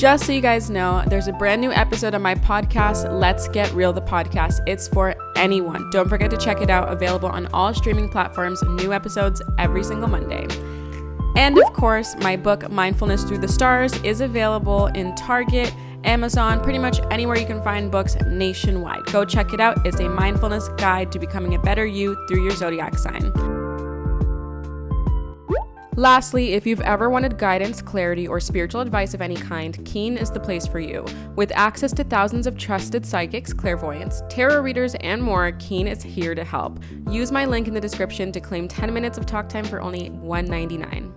Just so you guys know, there's a brand new episode on my podcast, Let's Get Real, the podcast. It's for anyone. Don't forget to check it out. Available on all streaming platforms. New episodes every single Monday. And of course, my book, Mindfulness Through the Stars, is available in Target, Amazon, pretty much anywhere you can find books nationwide. Go check it out. It's a mindfulness guide to becoming a better you through your zodiac sign. Lastly, if you've ever wanted guidance, clarity, or spiritual advice of any kind, Keen is the place for you. With access to thousands of trusted psychics, clairvoyants, tarot readers, and more, Keen is here to help. Use my link in the description to claim 10 minutes of talk time for only $1.99.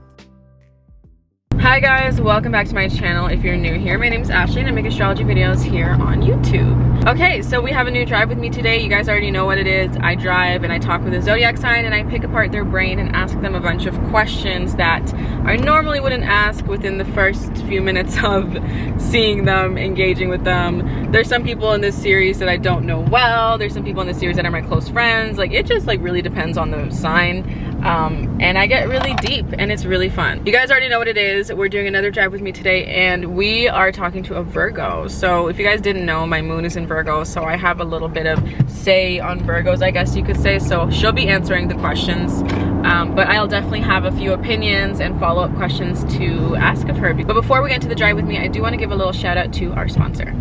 Hi guys, welcome back to my channel. If you're new here, my name is Ashley and I make astrology videos here on YouTube. Okay, so we have a new drive with me today. You guys already know what it is. I drive and I talk with a zodiac sign and I pick apart their brain and ask them a bunch of questions that I normally wouldn't ask within the first few minutes of seeing them, engaging with them. There's some people in this series that I don't know well. There's some people in this series that are my close friends. Like, it just really depends on the sign. And I get really deep and it's really fun. You guys already know what it is. We're doing another drive with me today and we are talking to a Virgo. So if you guys didn't know, my moon is in Virgo, so I have a little bit of say on Virgos, I guess you could say. So she'll be answering the questions, but I'll definitely have a few opinions and follow-up questions to ask of her. But before we get into the drive with me, I do want to give a little shout out to our sponsor.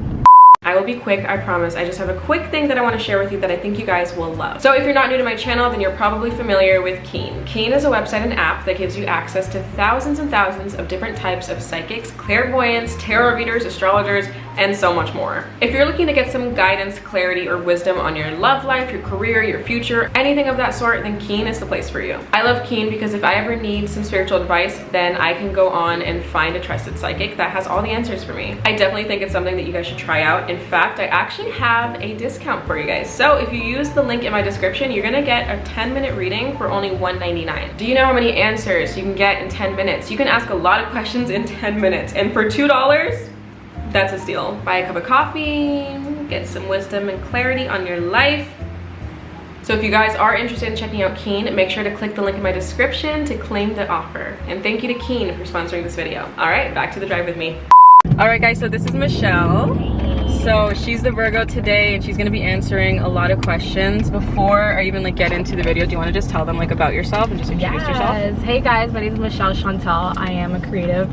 I will be quick, I promise. I just have a quick thing that I want to share with you that I think you guys will love. So if you're not new to my channel, then you're probably familiar with Keen. Keen is a website and app that gives you access to thousands and thousands of different types of psychics, clairvoyants, tarot readers, astrologers, and so much more. If you're looking to get some guidance, clarity, or wisdom on your love life, your career, your future, anything of that sort, then Keen is the place for you. I love Keen because if I ever need some spiritual advice, then I can go on and find a trusted psychic that has all the answers for me. I definitely think it's something that you guys should try out. In fact, I actually have a discount for you guys. So if you use the link in my description, you're gonna get a 10-minute reading for only $1.99. Do you know how many answers you can get in 10 minutes? You can ask a lot of questions in 10 minutes. And for $2, that's a steal. Buy a cup of coffee, get some wisdom and clarity on your life. So if you guys are interested in checking out Keen, make sure to click the link in my description to claim the offer. And thank you to Keen for sponsoring this video. All right, back to the drive with me. All right guys, so this is Michelle. So she's the Virgo today and she's gonna be answering a lot of questions. Before I even get into the video, do you wanna just tell them about yourself and just introduce yourself? Hey guys, my name is Michelle Chantal. I am a creative,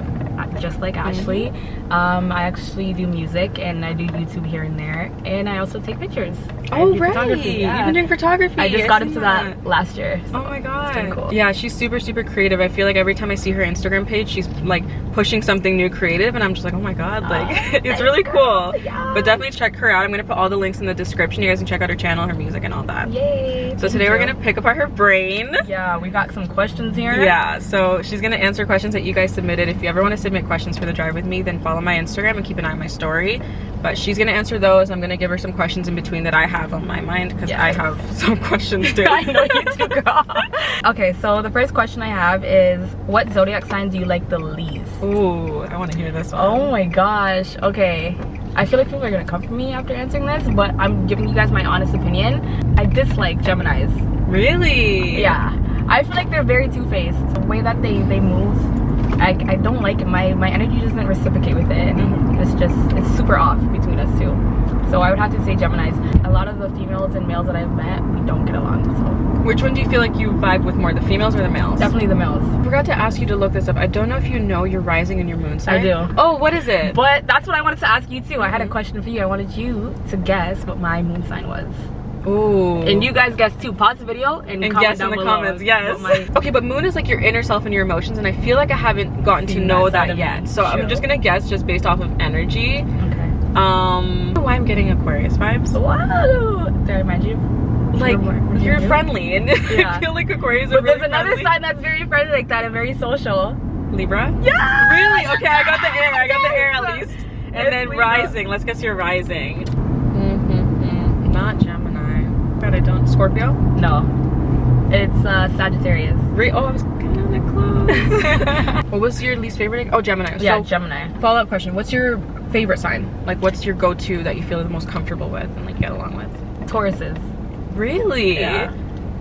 just like Ashley. I actually do music and I do YouTube here and there, and I also take pictures. Oh right, yeah. You've been doing photography. I just got into that last year. So oh my god, it's been cool. Yeah, she's super creative. I feel like every time I see her Instagram page, she's pushing something new creative, and I'm just like, oh my god, it's really cool. Yeah. But definitely check her out. I'm gonna put all the links in the description. You guys can check out her channel, her music, and all that. Yay! So today we're gonna pick apart her brain. Yeah, we got some questions here. Yeah, so she's gonna answer questions that you guys submitted. If you ever want to submit questions for the drive with me, then follow my Instagram and keep an eye on my story. But she's gonna answer those. I'm gonna give her some questions in between that I have on my mind, because I have some questions too. I know you too, girl. Okay, so the first question I have is, what zodiac sign do you like the least? Ooh, I want to hear this one. Oh my gosh. Okay, I feel like people are gonna come for me after answering this, but I'm giving you guys my honest opinion. I dislike Geminis. Really? Yeah, I feel like they're very two-faced. The way that they move, I don't like it. My energy doesn't reciprocate with it. It's super off between us two. So I would have to say Geminis. A lot of the females and males that I've met, we don't get along. So which one do you feel like you vibe with more, the females or the males? Definitely the males. I forgot to ask you to look this up. I don't know if you know your rising and your moon sign. I do. Oh, what is it? But that's what I wanted to ask you too. I had a question for you. I wanted you to guess what my moon sign was. Ooh. And you guys guess too. Pause the video and comment guess down in the below. comments. Yes. Okay, but moon is your inner self and your emotions, and I feel like I haven't gotten to know that yet. So I'm just gonna guess just based off of energy. Okay. Why I'm getting Aquarius vibes. Wow. Did I remind you? You're friendly, and I feel like Aquarius are really there's another sign that's very friendly like that and very social. Libra? Yeah. Really? Okay, I got the air. I got the air at least. And then Libra. Rising. Let's guess your rising. Not Gemini. God, I don't. Scorpio? No. It's Sagittarius. Oh, I was kind of close. What was your least favorite? Oh, Gemini. Yeah, so, Gemini. Follow-up question. What's your favorite sign? What's your go-to that you feel the most comfortable with and get along with? Tauruses. Really? Yeah.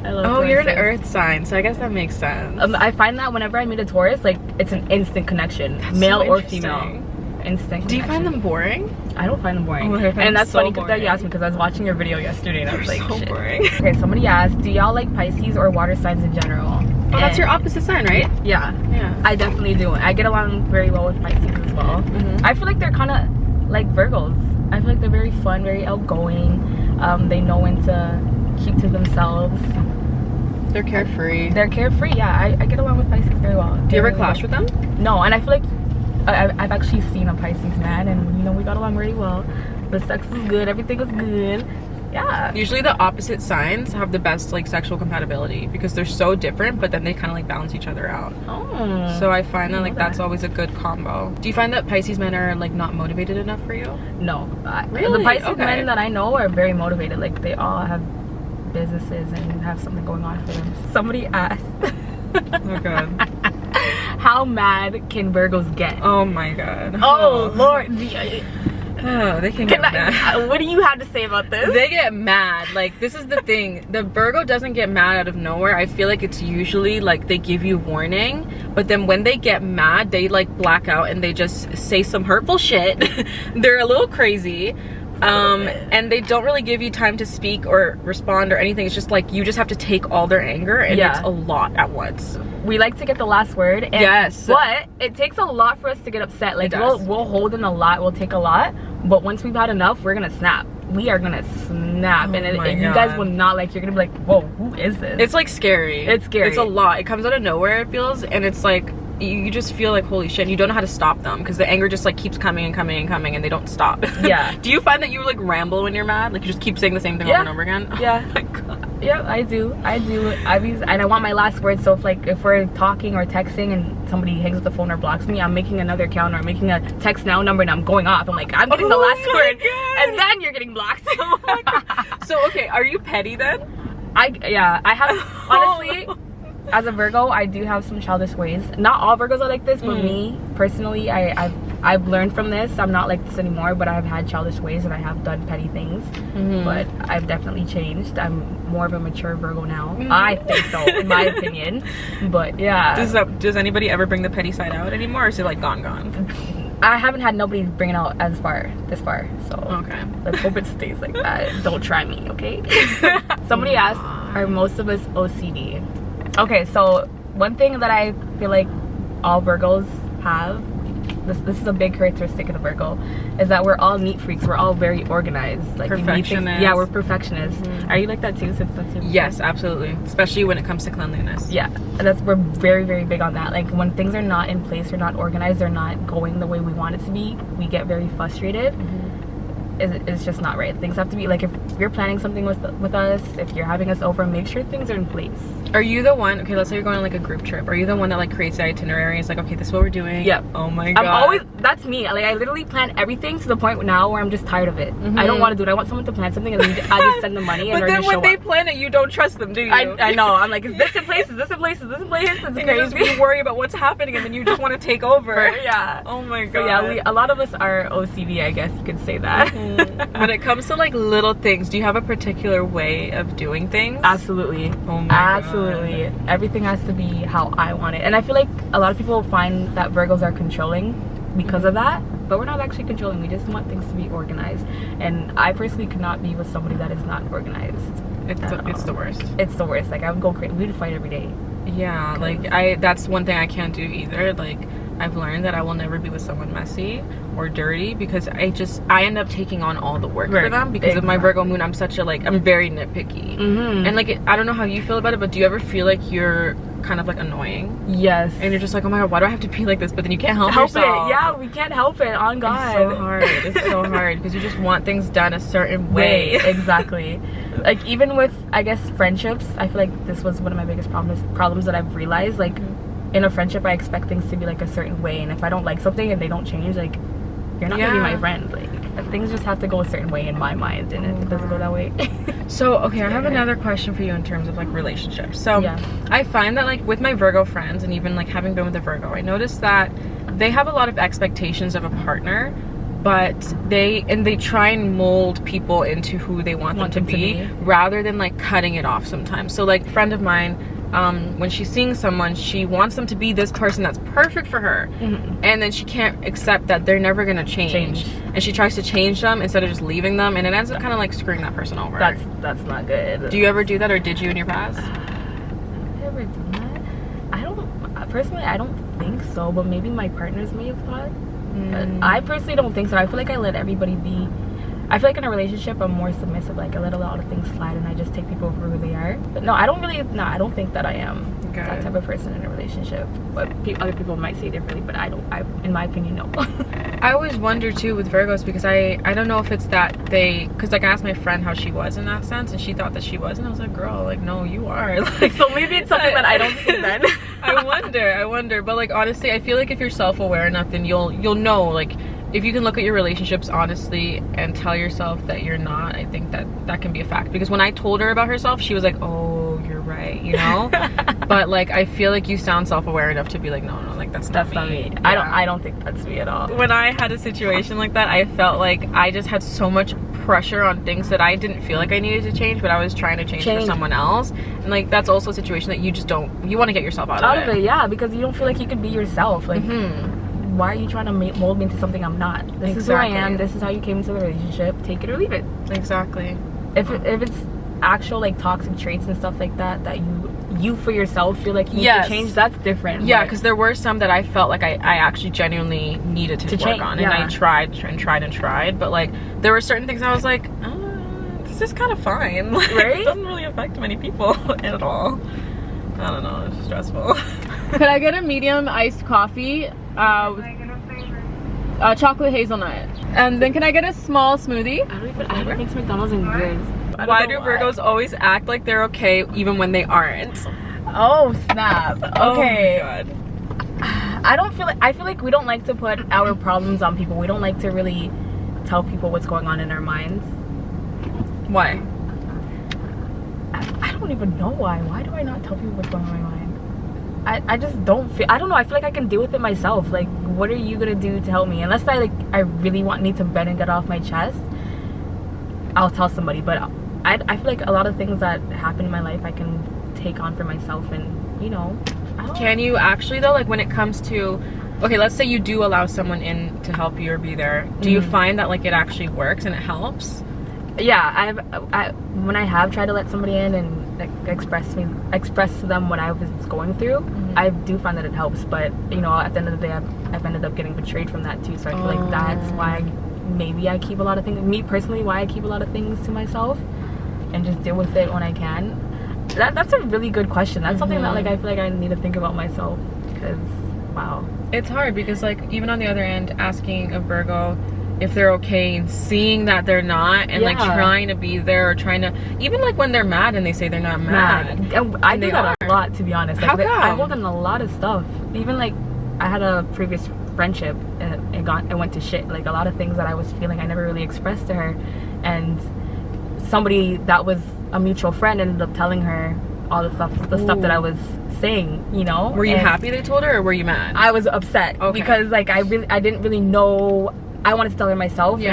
I love Tauruses. You're an earth sign, so I guess that makes sense. I find that whenever I meet a Taurus, it's an instant connection. That's male or female. instant Do you find connection. them boring? I don't find them boring. Oh, I find and that's them so funny that you boring. asked me because I was watching your video yesterday and I was like, so shit. boring. Okay, somebody asked, do y'all like Pisces or water signs in general? Oh, that's your opposite sign, right? Yeah. Yeah. I definitely do. I get along very well with Pisces as well. I feel like they're kind of like Virgos. I feel like they're very fun, very outgoing. They know when to keep to themselves. They're carefree. They're carefree, yeah. I get along with Pisces very well. Do you ever clash with them? No, and I feel like I've actually seen a Pisces man, and you know, we got along really well. The sex was good, everything was good. Yeah. Usually the opposite signs have the best like sexual compatibility because they're so different, but then they kind of like balance each other out. Oh. So I find that like that's always a good combo. Do you find that Pisces men are like not motivated enough for you? No. Really? The Pisces Okay. men that I know are very motivated. Like, they all have businesses and have something going on for them. Somebody asked, Oh god. how mad can Virgos get? Oh my god. Oh, Lord. Oh, they can get mad. What do you have to say about this? They get mad. Like, this is the thing. The Virgo doesn't get mad out of nowhere. I feel like it's usually like they give you warning, but then when they get mad, they like black out and they just say some hurtful shit. They're a little crazy. And they don't really give you time to speak or respond or anything. It's just like you just have to take all their anger, and Yeah. it's a lot at once. We like to get the last word. And, Yes. But it takes a lot for us to get upset. Like, It does. we'll hold in a lot. We'll take a lot. But once we've had enough, we're gonna snap. We are gonna snap. Oh and my you guys God. will not like. You're gonna be like, whoa, who is this? It's like scary. It's scary. It's a lot. It comes out of nowhere, it feels, and it's like you just feel like holy shit, and you don't know how to stop them because the anger just like keeps coming and coming and coming and they don't stop. Yeah. Do you find that you like ramble when you're mad? Like you just keep saying the same thing over and over again? Yeah. Oh my god. Yeah, I do. And I want my last word. So if we're talking or texting and somebody hangs up the phone or blocks me, I'm making another account or I'm making a text now number and I'm going off. I'm like, I'm getting the last my word, God. and then you're getting blocked. So okay, are you petty then? I have honestly. As a Virgo, I do have some childish ways. Not all Virgos are like this, but me personally, I've learned from this. I'm not like this anymore, but I've had childish ways and I have done petty things. But I've definitely changed. I'm more of a mature Virgo now. I think so, in my opinion. But yeah, Does anybody ever bring the petty side out anymore, or is it like gone? I haven't had nobody bring it out this far. So Okay. let's hope it stays like that. Don't try me, okay? Somebody asked, are most of us OCD? Okay, so one thing that I feel like all Virgos have, this is a big characteristic of the Virgo, is that we're all neat freaks. We're all very organized. Like, we need things- Perfectionists. Yeah, we're perfectionists. Are you like that too? Since that's your Yes, absolutely. Especially when it comes to cleanliness. Yeah, we're very, very big on that. Like, when things are not in place or not organized, they're not going the way we want it to be, we get very frustrated. It's just not right. Things have to be like, if you're planning something with us, if you're having us over, make sure things are in place. Are you the one, okay, let's say you're going on like a group trip, are you the one that like creates the itinerary? It's like, okay, this is what we're doing. Yep. Oh my god. I'm always, that's me. Like, I literally plan everything to the point now where I'm just tired of it. I don't want to do it. I want someone to plan something and then I just send the money and But then just when show they up. plan it, you don't trust them, do you? I know. I'm like, is this in place? Is this in place? Is this in place? It's And crazy. you worry about what's happening and then you just want to take over. Yeah. Oh my god. So yeah, a lot of us are OCD, I guess you could say that. When it comes to like little things, do you have a particular way of doing things? Absolutely. Oh my Absolutely. Everything has to be how I want it. And I feel like a lot of people find that Virgos are controlling because of that, but we're not actually controlling. We just want things to be organized. And I personally could not be with somebody that is not organized. It's the worst. It's the worst. Like, I would go crazy. We would fight every day. Yeah, like that's one thing I can't do either. Like, I've learned that I will never be with someone messy or dirty because I end up taking on all the work for them because of my Virgo moon. I'm such a I'm very nitpicky. And like, I don't know how you feel about it, but do you ever feel like you're kind of like annoying? Yes. And you're just like, oh my god, why do I have to be like this? But then you can't help yourself. it. Yeah, we can't help it. On God. It's so hard. It's so hard because you just want things done a certain way. Exactly. Like, even with, I guess, friendships, I feel like this was one of my biggest problems that I've realized. Like, in a friendship, I expect things to be like a certain way, and if I don't like something and they don't change, like, you're not gonna be my friend. Like, things just have to go a certain way in my mind, and it doesn't go that way. So okay, I have another question for you in terms of like relationships. So I find that like with my Virgo friends, and even like having been with a Virgo, I noticed that they have a lot of expectations of a partner, but they try and mold people into who they want them to be rather than like cutting it off sometimes. So like, a friend of mine, when she's seeing someone, she wants them to be this person that's perfect for her, and then she can't accept that they're never gonna change, and she tries to change them instead of just leaving them, and it ends up kind of like screwing that person over. That's not good. Do you ever do that, or did you in your past? Have I ever done that? I don't think so, but maybe my partners may have thought. I personally don't think so. I feel like I let everybody be. I feel like in a relationship I'm more submissive. Like I let a lot of things slide and I just take people for who they are. But no, I don't think that I am that type of person in a relationship. But other people might say differently, but in my opinion, no. I always wonder too with Virgos, because I don't know if it's that because like I asked my friend how she was in that sense, and she thought that she was, and I was like, girl, like no, you are. Like, so maybe it's something that I don't see then. I wonder, but like honestly, I feel like if you're self-aware enough, then you'll know, like, if you can look at your relationships honestly and tell yourself that you're not, I think that can be a fact. Because when I told her about herself, she was like, oh, you're right, you know. But like I feel like you sound self-aware enough to be like, no, like that's not me. Yeah. I don't think that's me at all. When I had a situation like that, I felt like I just had so much pressure on things that I didn't feel like I needed to change, but I was trying to change for someone else. And like that's also a situation that you just don't, you want to get yourself out of it. Yeah, because you don't feel like you can be yourself. Like why are you trying to mold me into something I'm not? This is who I am. This is how you came into the relationship. Take it or leave it. Exactly. If it's actual like toxic traits and stuff like that you for yourself feel like you need to change, that's different. Yeah, because there were some that I felt like I actually genuinely needed to work on, and I tried, but like there were certain things I was like, this is kind of fine. Like, right? It doesn't really affect many people at all. I don't know, it's stressful. Could I get a medium iced coffee? Chocolate hazelnut. And then can I get a small smoothie? I haven't been to McDonald's in years. Why do Virgos always act like they're okay even when they aren't? Oh snap. Okay. Oh my God. I feel like we don't like to put our problems on people. We don't like to really tell people what's going on in our minds. Why? I don't even know why. Why do I not tell people what's going on in my mind? I just don't feel, I don't know, I feel like I can deal with it myself. Like, what are you gonna do to help me? Unless I really need to vent and get off my chest, I'll tell somebody. But I feel like a lot of things that happen in my life I can take on for myself, and you know. Can you actually though, like when it comes to, okay, let's say you do allow someone in to help you or be there, do you find that like it actually works and it helps? Yeah, when I have tried to let somebody in and like, express to them what I was going through, I do find that it helps. But you know, at the end of the day, I've ended up getting betrayed from that too. So I feel like that's why maybe I keep a lot of things, me personally, why I keep a lot of things to myself and just deal with it when I can. That's a really good question. That's something that like I feel like I need to think about myself, because wow, it's hard, because like even on the other end, asking a Virgo if they're okay and seeing that they're not, and like trying to be there, or trying to, even like when they're mad and they say they're not mad. And I do that a lot, to be honest. Like, how come? I hold in a lot of stuff. Even like I had a previous friendship and it went to shit. Like a lot of things that I was feeling I never really expressed to her, and somebody that was a mutual friend ended up telling her all the stuff that I was saying, you know. Were you happy they told her, or were you mad? I was upset because like I didn't really know. I wanted to tell her myself, and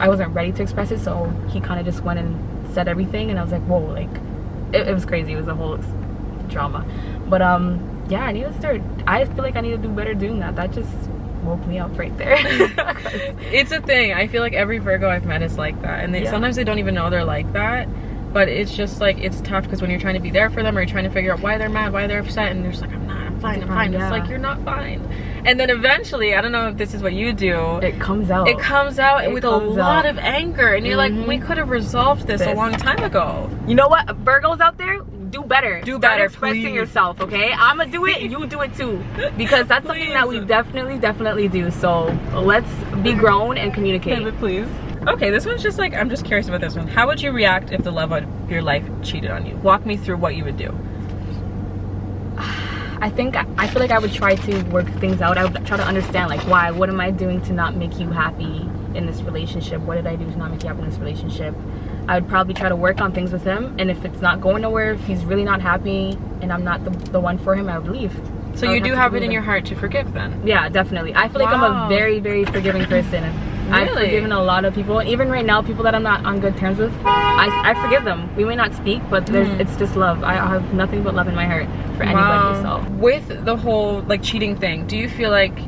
I wasn't ready to express it, so he kind of just went and said everything, and I was like, whoa, like it was crazy. It was a whole drama. But yeah, I need to start, I feel like I need to do better doing that. That just woke me up right there. It's a thing. I feel like every Virgo I've met is like that, and sometimes they don't even know they're like that. But it's just like, it's tough, because when you're trying to be there for them, or you're trying to figure out why they're mad, why they're upset, and they're just like, I'm fine. It's like, you're not fine. And then eventually, I don't know if this is what you do, it comes out with a lot of anger, and you're like, we could have resolved this a long time ago. You know what, Virgos out there, do better. Start expressing please. Yourself, okay? I'm gonna do it, you do it too, because that's something that we definitely do. So let's be grown and communicate. Pivot, please. Okay, this one's just like, I'm just curious about this one. How would you react if the love of your life cheated on you? Walk me through what you would do. I feel like I would try to work things out. I would try to understand, like, why, what am I doing to not make you happy in this relationship? What did I do to not make you happy in this relationship? I would probably try to work on things with him, and if it's not going nowhere, if he's really not happy and I'm not the one for him, I would leave. So you do have it in your heart to forgive then? Yeah, definitely. I feel like I'm a very, very forgiving person, I've forgiven a lot of people. Even right now, people that I'm not on good terms with, I forgive them. We may not speak, but it's just love. I have nothing but love in my heart for anybody. So with the whole like cheating thing, do you feel like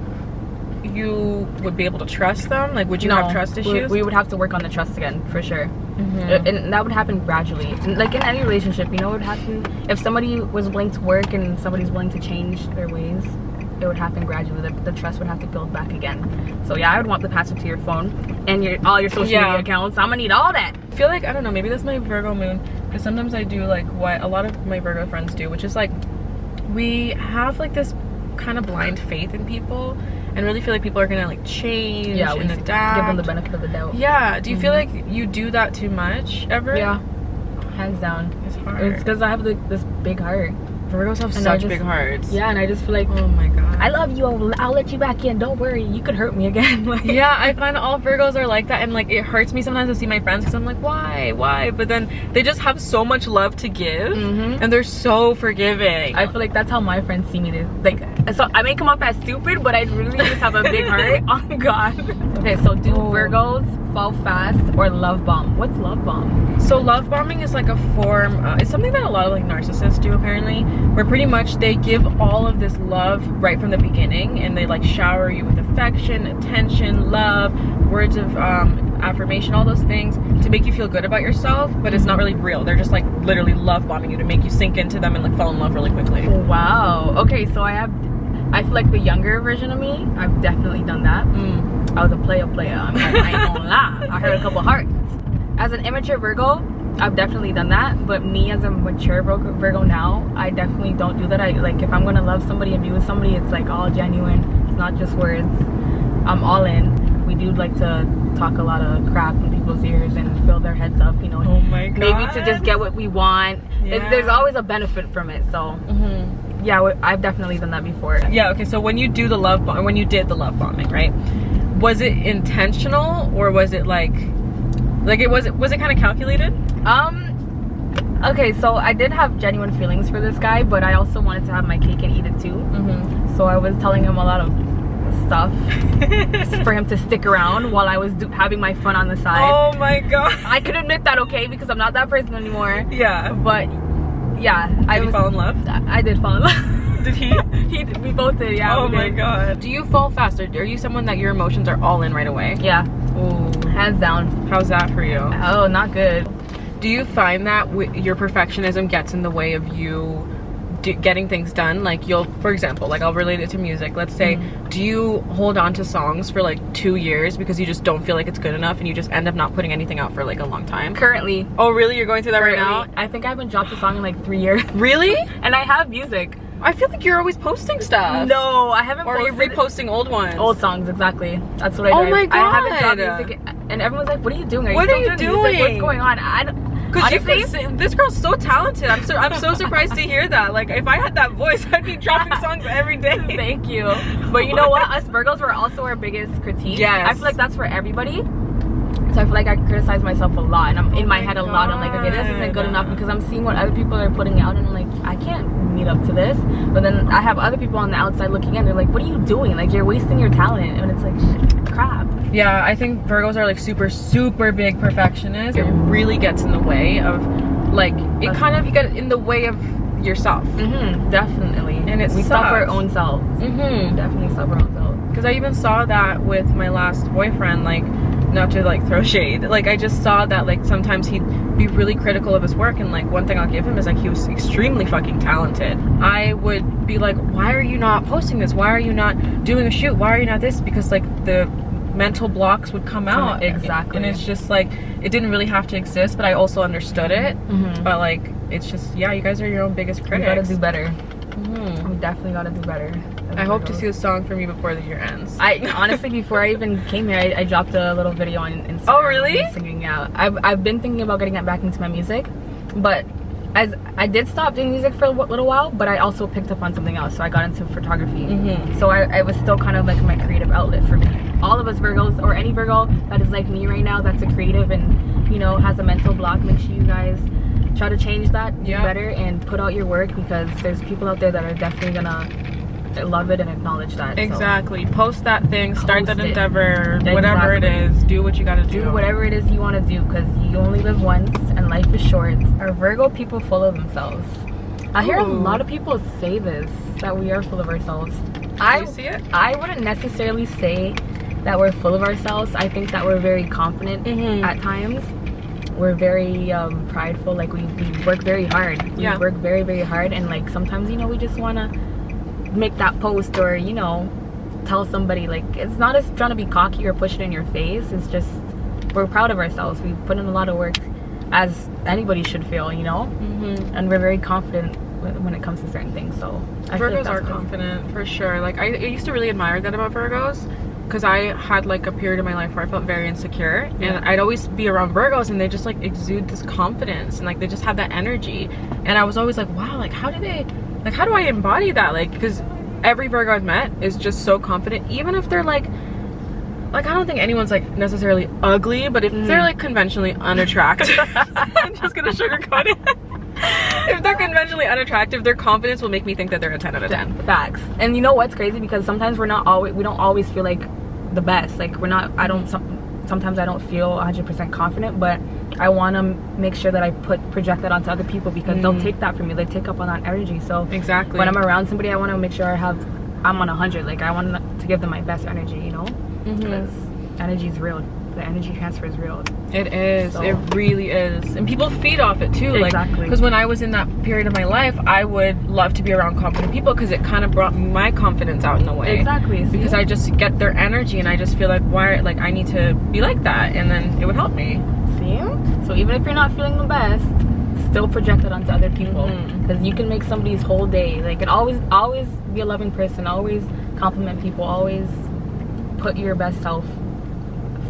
you would be able to trust them? Like, would you have trust issues? We would have to work on the trust again, for sure. And that would happen gradually. Like in any relationship, you know what would happen? If somebody was willing to work and somebody's willing to change their ways, it would happen gradually. The trust would have to build back again. So yeah, I would want the password to your phone and all your social media accounts. I'm gonna need all that. I feel like, I don't know, maybe that's my Virgo moon, because sometimes I do like what a lot of my Virgo friends do, which is like, we have like this kind of blind faith in people and really feel like people are gonna like change and adapt. Give them the benefit of the doubt. Yeah. Do you feel like you do that too much ever? Yeah. Hands down. It's hard. It's because I have this big heart. Virgos have such big hearts. Yeah, and I just feel like, oh my god, I love you. I'll let you back in. Don't worry. You could hurt me again. Like, yeah, I find all Virgos are like that, and like it hurts me sometimes to see my friends because I'm like, why? But then they just have so much love to give, and they're so forgiving. I feel like that's how my friends see me. Like, so I may come up as stupid, but I really just have a big heart. Oh god. Okay, so do Virgos fall fast or love bomb? What's love bomb? So love bombing is like a form. It's something that a lot of like narcissists do apparently, where pretty much they give all of this love right from the beginning, and they like shower you with affection, attention, love, words of affirmation, all those things to make you feel good about yourself, but it's not really real. They're just like literally love bombing you to make you sink into them and like fall in love really quickly. Wow. Okay, so I feel like the younger version of me, I've definitely done that. I was a player. I ain't gonna lie. I heard a couple hearts. As an immature Virgo, I've definitely done that, but me as a mature Virgo now, I definitely don't do that. I like, if I'm gonna love somebody and be with somebody, it's like all genuine. It's not just words. I'm all in. We do like to talk a lot of crap in people's ears and fill their heads up, you know. Oh my god. Maybe to just get what we want. Yeah. There's always a benefit from it. So yeah, I've definitely done that before. Yeah. Okay. So when you do the love bomb, when you did the love bombing, right? Was it intentional or was it like it was it kind of calculated? Okay, so I did have genuine feelings for this guy, but I also wanted to have my cake and eat it too. So I was telling him a lot of stuff for him to stick around while I was having my fun on the side. Oh my god. I could admit that, okay, because I'm not that person anymore. Yeah. But yeah, Did you fall in love? I did fall in love. Did he? We both did, yeah. Oh my god. Do you fall fast, or are you someone that your emotions are all in right away? Yeah. Ooh. Hands down. How's that for you? Oh, not good. Do you find that your perfectionism gets in the way of you getting things done? Like for example, like I'll relate it to music. Let's say, do you hold on to songs for like 2 years because you just don't feel like it's good enough and you just end up not putting anything out for like a long time? Currently. Oh really? You're going through that right now? I think I haven't dropped a song in like 3 years. Really? And I have music. I feel like you're always posting stuff. No, I haven't. Or are you reposting old ones? Old songs, exactly. That's what I do. Oh my god. I haven't dropped music, and everyone's like, "What are you doing? What are you doing? Music? What's going on?" Because this girl's so talented. I'm so surprised to hear that. Like, if I had that voice, I'd be dropping songs every day. Thank you. But you know what? Us Virgos were also our biggest critique. Yes. I feel like that's for everybody. So I feel like I criticize myself a lot, and I'm in my head a lot. I'm like, okay, this isn't good enough because I'm seeing what other people are putting out, and I'm like, I can't meet up to this. But then I have other people on the outside looking in. They're like, what are you doing? Like, you're wasting your talent. And it's like, shit, crap. Yeah, I think Virgos are like super big perfectionists. It really gets in the way of like, you get in the way of yourself. Definitely. And we stop our own selves. Definitely stop our own selves. Because I even saw that with my last boyfriend, like, not to like throw shade, like I just saw that like sometimes he'd be really critical of his work, and like one thing I'll give him is like he was extremely fucking talented. I would be like, why are you not posting this? Why are you not doing a shoot? Why are you not this? Because like the mental blocks would come out. Exactly. And it's just like, it didn't really have to exist, but I also understood it. But like, it's just, yeah, you guys are your own biggest critics. We gotta do better. We definitely gotta do better. I hope to see a song from you before the year ends. I honestly, before I even came here, I dropped a little video on Instagram. Oh really? Singing out. I've been thinking about getting back into my music, but as I did stop doing music for a little while, but I also picked up on something else. So I got into photography. So I was still kind of like my creative outlet for me. All of us Virgos, or any Virgo that is like me right now, that's a creative and, you know, has a mental block, make sure you guys try to change that, do better, and put out your work, because there's people out there that are definitely gonna love it and acknowledge that. Exactly. Post that thing, start that endeavor, Exactly. whatever it is. Do what you gotta do. Do whatever it is you want to do, because you only live once and life is short. Are Virgo people full of themselves? I hear a lot of people say this, that we are full of ourselves. Do you see it? I wouldn't necessarily say that we're full of ourselves. I think that we're very confident at times. We're very prideful. Like we work very hard. Yeah. We work very, very hard, and like sometimes, you know, we just want to make that post, or, you know, tell somebody. Like, it's not us trying to be cocky or push it in your face. It's just we're proud of ourselves. We put in a lot of work, as anybody should feel, you know. And we're very confident when it comes to certain things. So I feel like Virgos are confident for sure. Like I used to really admire that about Virgos, because I had like a period in my life where I felt very insecure, and I'd always be around Virgos and they just like exude this confidence, and like they just have that energy, and I was always like, wow, like how do I embody that? Like, because every Virgo I've met is just so confident, even if they're like I don't think anyone's like necessarily ugly, but if they're like conventionally unattractive, I'm just gonna sugarcoat it. If they're conventionally unattractive, their confidence will make me think that they're a 10 out of 10. Facts. And you know what's crazy? Because sometimes we don't always feel like the best. Like sometimes I don't feel 100% confident, but I want to make sure that I project that onto other people, because they'll take that from me. They take up on that energy. So exactly, when I'm around somebody, I want to make sure I'm on 100. Like, I want to give them my best energy, you know? Because energy is real. The energy transfer is real. It is. So. It really is. And people feed off it too. Exactly. Because when I was in that period of my life, I would love to be around confident people, because it kind of brought my confidence out in a way. Exactly. See? Because I just get their energy, and I just feel like, I need to be like that, and then it would help me. See? So even if you're not feeling the best, still project it onto other people, because you can make somebody's whole day. Like, and always be a loving person. Always compliment people. Always put your best self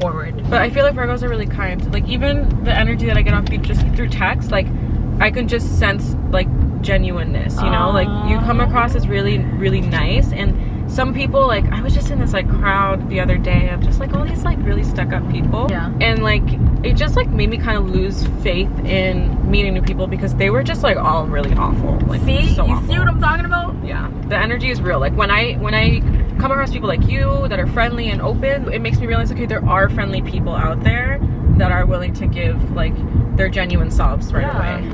forward. But I feel like Virgos are really kind. Like, even the energy that I get off you just through text, like I can just sense like genuineness, you know. Like, you come across as really, really nice. And some people, like, I was just in this like crowd the other day of just like all these like really stuck up people, and like it just like made me kind of lose faith in meeting new people, because they were just like all really awful. Like, see, so you awful. see what I'm talking about? Yeah, the energy is real. Like, when I come across people like you that are friendly and open, it makes me realize, okay, there are friendly people out there that are willing to give like their genuine selves right away.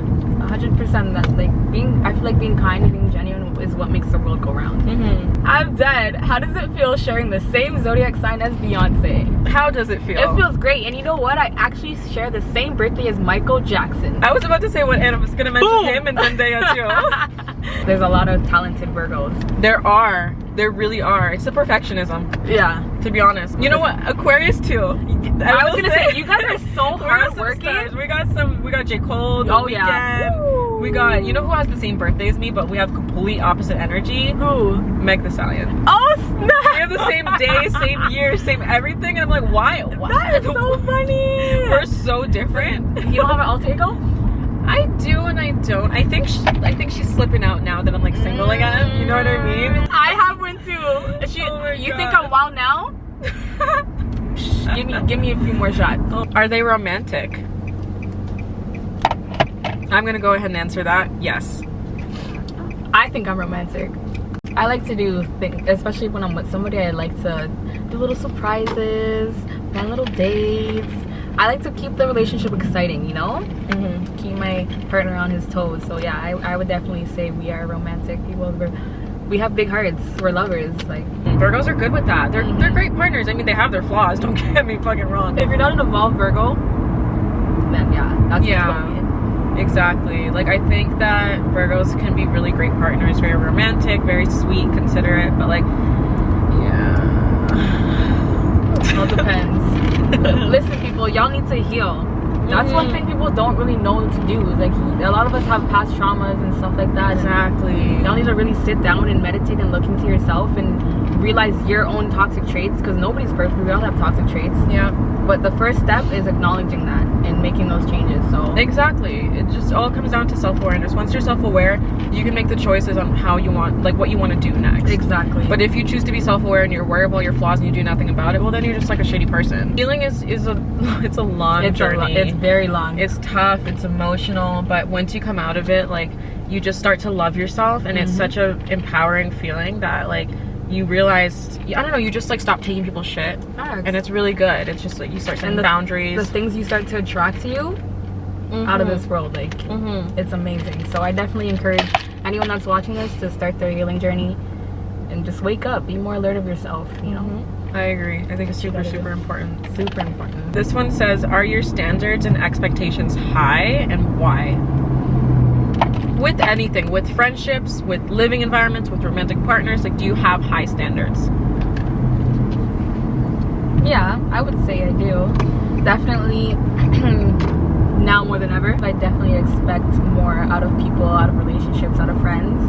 100%. That I feel like being kind and being genuine is what makes the world go round. I'm dead. How does it feel sharing the same zodiac sign as Beyonce? How does it feel? It feels great. And you know what? I actually share the same birthday as Michael Jackson. I was about to say what, and I was gonna mention him and Zendaya too. There's a lot of talented Virgos. There really are. It's the perfectionism. Yeah. To be honest. You know what? Aquarius too. I was gonna say, you guys are so hardworking. We got J. Cole, The Weeknd. Yeah. We got, you know who has the same birthday as me, but we have complete opposite energy? Who? Meg the Stallion. Oh, snap! We have the same day, same year, same everything, and I'm like, why? That is so funny. We're so different. You don't have an alter ego? I do and I don't. I think she's slipping out now that I'm like single again. You know what I mean? I have one too. You think I'm wild now? give me a few more shots. Are they romantic? I'm gonna go ahead and answer that. Yes. I think I'm romantic. I like to do things, especially when I'm with somebody. I like to do little surprises, plan little dates. I like to keep the relationship exciting, you know? Keep my partner on his toes. So yeah, I would definitely say we are romantic people. We have big hearts. We're lovers. Like, Virgos are good with that. They're great partners. I mean, they have their flaws. Don't get me fucking wrong. if you're not an evolved Virgo, then yeah, that's exactly. Like, I think that Virgos can be really great partners. Very romantic, very sweet, considerate. But like, it all depends. Listen, people, y'all need to heal. That's one thing people don't really know what to do. Is like, a lot of us have past traumas and stuff like that. Exactly. Y'all need to really sit down and meditate and look into yourself and realize your own toxic traits, because nobody's perfect. We all have toxic traits. Yeah. But the first step is acknowledging that and making those changes. So exactly, it just all comes down to self-awareness. Once you're self-aware, you can make the choices on how you want, like what you want to do next. Exactly. But if you choose to be self-aware and you're aware of all your flaws and you do nothing about it, well, then you're just like a shitty person. Healing is a long journey. It's very long. It's tough. It's emotional. But once you come out of it, like, you just start to love yourself, and it's such a empowering feeling that like you realize, I don't know, you just like stop taking people's shit. Facts. And it's really good. It's just like you start setting boundaries. The things you start to attract to you out of this world, like it's amazing. So I definitely encourage anyone that's watching this to start their healing journey and just wake up, be more alert of yourself, you know. I agree. I think it's super important. Super important. This one says, are your standards and expectations high, and why? With anything, with friendships, with living environments, with romantic partners, like, do you have high standards? Yeah, I would say I do. Definitely now more than ever. I definitely expect more out of people, out of relationships, out of friends,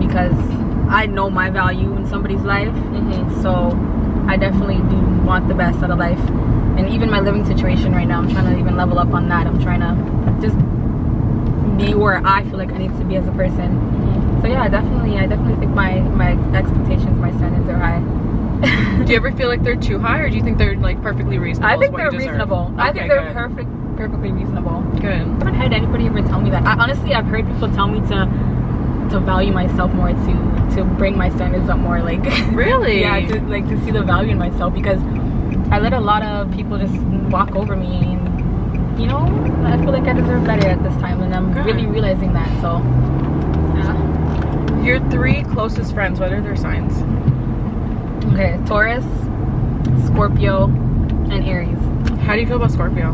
because I know my value in somebody's life. So I definitely do want the best out of life. And even my living situation right now, I'm trying to even level up on that. I'm trying to just be where I feel like I need to be as a person. So yeah, I definitely think my expectations, my standards are high. Do you ever feel like they're too high, or do you think they're like perfectly reasonable? I think they're reasonable. I think they're perfectly reasonable. Good. I haven't had anybody ever tell me that. Honestly, I've heard people tell me to value myself more, to bring my standards up more, like really. Yeah, to see the value in myself, because I let a lot of people just walk over me, and you know, I feel like I deserve better at this time, and I'm really realizing that. So yeah. Your 3 closest friends, what are their signs? Okay, Taurus, Scorpio, and Aries. How do you feel about Scorpio?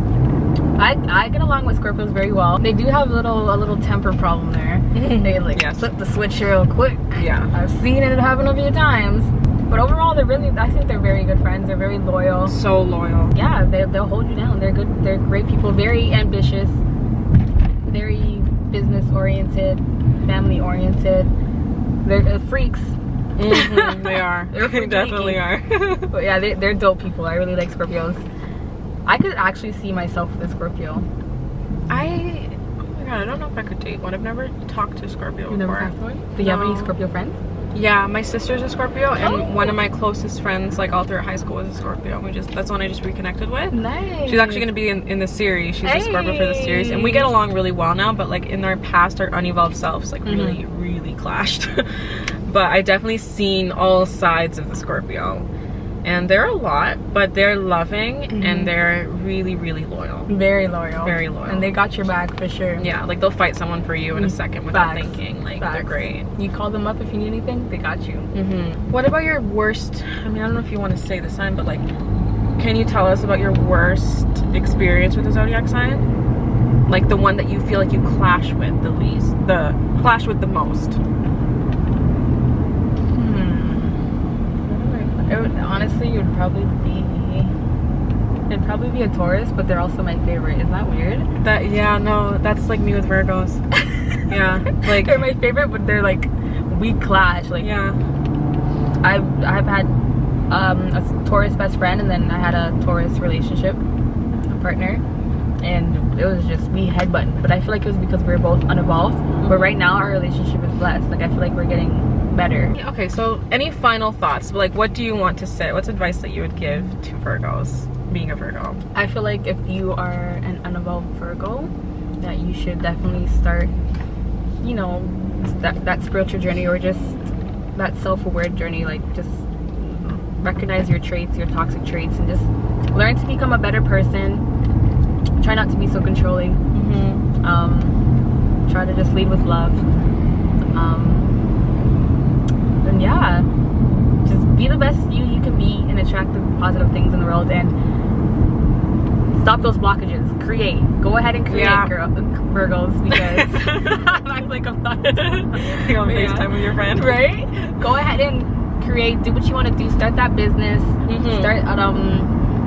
I get along with Scorpios very well. They do have a little temper problem there. They like flip the switch real quick. Yeah, I've seen it happen a few times. But overall, I think they're very good friends. They're very loyal. So loyal. Yeah, they'll hold you down. They're good. They're great people. Very ambitious. Very business oriented. Family oriented. They're freaks. They are. They definitely are. But yeah, they're dope people. I really like Scorpios. I could actually see myself with a Scorpio. Oh my god, I don't know if I could date one. I've never talked to a Scorpio before. Never talked to one? Do you have any Scorpio friends? Yeah, my sister's a Scorpio, and one of my closest friends, like all through high school, was a Scorpio. That's one I just reconnected with. Nice. She's actually going to be in the series. She's a Scorpio for the series, and we get along really well now. But like in our past, our unevolved selves like really clashed. But I definitely seen all sides of the Scorpio. And they're a lot, but they're loving and they're really loyal. Very loyal. Very loyal. And they got your back for sure. Yeah, like they'll fight someone for you in a second without thinking. Like, they're great. You call them up if you need anything, they got you. What about your worst, I mean, I don't know if you want to say the sign, but like, can you tell us about your worst experience with a zodiac sign? Like the one that you feel like you clash with the least, clash with the most. Honestly, it'd probably be a Taurus, but they're also my favorite. Is that weird? No, that's like me with Virgos. Yeah, like they're my favorite, but they're like, we clash. Like, yeah, I've had a Taurus best friend, and then I had a Taurus relationship, a partner, and it was just, we headbutted. But I feel like it was because we were both unevolved. But right now our relationship is blessed. Like, I feel like we're getting better. Okay, so any final thoughts? Like, what do you want to say? What's advice that you would give to Virgos, being a Virgo? I feel like if you are an unevolved Virgo, that you should definitely start, you know, that spiritual journey, or just that self-aware journey. Like, just recognize your traits, your toxic traits, and just learn to become a better person. Try not to be so controlling. Try to just lead with love. And yeah, just be the best you can be, and attract the positive things in the world, and stop those blockages. Create. Go ahead and create, Virgos, because I'm acting like I'm not. You're on FaceTime with your friend, right? Go ahead and create. Do what you want to do. Start that business. Start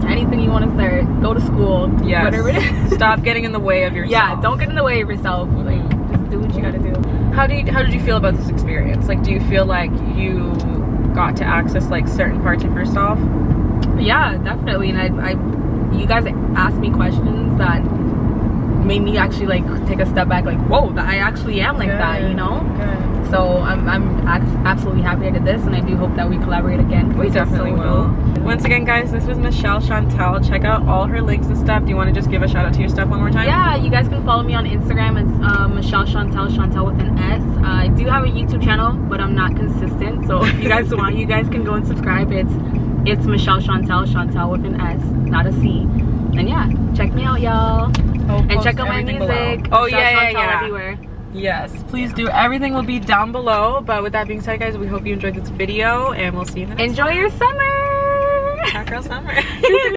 anything you want to start. Go to school. Whatever it is. Stop getting in the way of yourself. Yeah, don't get in the way of yourself. Like, just do what you gotta do. How did you feel about this experience? Like, do you feel like you got to access like certain parts of yourself? Yeah, definitely. And you guys asked me questions that made me actually like take a step back, like, whoa, I actually am like that, you know. Good. So I'm absolutely happy I did this, and I do hope that we collaborate again. We definitely will. Once again, guys, this was Michelle Chantel. Check out all her links and stuff. Do you want to just give a shout out to your stuff one more time? Yeah, you guys can follow me on Instagram. It's Michelle Chantel, Chantel with an S. I do have a YouTube channel, but I'm not consistent. So if you guys want, you guys can go and subscribe. It's Michelle Chantel, Chantel with an S, not a C. And yeah, check me out, y'all. And check out my music. Oh, Michelle yeah. Chantel everywhere. Yes, please do. Everything will be down below. But with that being said, guys, we hope you enjoyed this video, and we'll see you in the next Enjoy your summer. Hot girl summer.